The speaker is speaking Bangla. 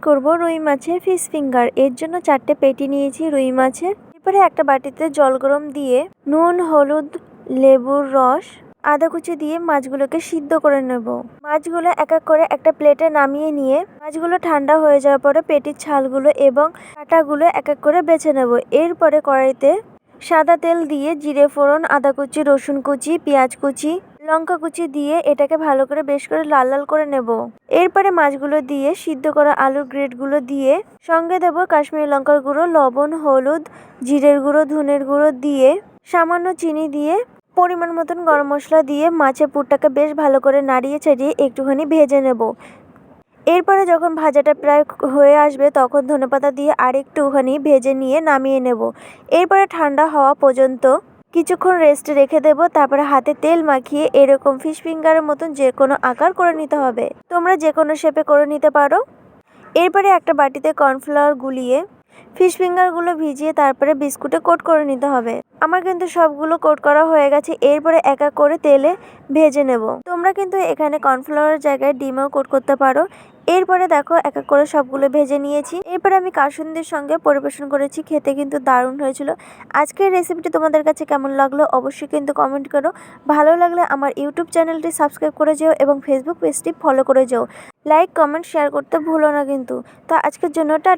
করব রুই মাছের ফিশ ফিঙ্গার। এর জন্য 4টে পেটি নিয়েছি রুই মাছের। এরপরে একটা বাটিতে জল গরম দিয়ে নুন, হলুদ, লেবুর রস, আদা কুচি দিয়ে মাছগুলোকে সিদ্ধ করে নেব। মাছগুলো এক এক করে একটা প্লেটে নামিয়ে নিয়ে মাছগুলো ঠান্ডা হয়ে যাওয়ার পরে পেটির ছালগুলো এবং কাঁটাগুলো এক এক করে বেছে নেব। এরপরে কড়াইতে সাদা তেল দিয়ে জিরে ফোড়ন, আদা কুচি, রসুন কুচি, পেঁয়াজ কুচি, লঙ্কা কুচি দিয়ে এটাকে ভালো করে বেশ করে লাল লাল করে নেব। এরপরে মাছগুলো দিয়ে সিদ্ধ করা আলুর গ্রেটগুলো দিয়ে সঙ্গে দেব কাশ্মীরি লঙ্কার গুঁড়ো, লবণ, হলুদ, জিরের গুঁড়ো, ধনের গুঁড়ো দিয়ে সামান্য চিনি দিয়ে পরিমাণ মতন গরম মশলা দিয়ে মাছের পুরটাকে বেশ ভালো করে নাড়িয়ে চাড়িয়ে একটুখানি ভেজে নেব। এরপরে যখন ভাজাটা প্রায় হয়ে আসবে তখন ধনেপাতা দিয়ে আরেকটুখানি ভেজে নিয়ে নামিয়ে নেব। এরপরে ঠান্ডা হওয়া পর্যন্ত কিছুক্ষণ রেস্টে রেখে দেব। তারপরে হাতে তেল মাখিয়ে এরকম ফিশ ফিঙ্গারের মতন যে কোনো আকার করে নিতে হবে। তোমরা যে কোনো শেপে করে নিতে পারো। এরপরে একটা বাটিতে কর্নফ্লাওয়ার গুলিয়ে ফিশ ফিঙ্গারগুলো ভিজিয়ে তারপরে বিস্কুটে কোট করে নিতে হবে। আমার কিন্তু সবগুলো কোট করা হয়ে গেছে। এরপরে এক এক করে তেলে ভেজে নেব। তোমরা কিন্তু এখানে কর্নফ্লাওয়ারের জায়গায় ডিমও কোট করতে পারো। এরপরে দেখো এক এক করে সবগুলো ভেজে নিয়েছি। এরপরে আমি কাসুন্দির সঙ্গে পরিবেশন করেছি। খেতে কিন্তু দারুণ হয়েছিল। আজকের রেসিপিটি তোমাদের কাছে কেমন লাগলো অবশ্যই কিন্তু কমেন্ট করো। ভালো লাগলে আমার ইউটিউব চ্যানেলটি সাবস্ক্রাইব করে যেও এবং ফেসবুক পেজটি ফলো করে যেও। লাইক, কমেন্ট, শেয়ার করতে ভুলো না কিন্তু। তো আজকের জন্য টাটা।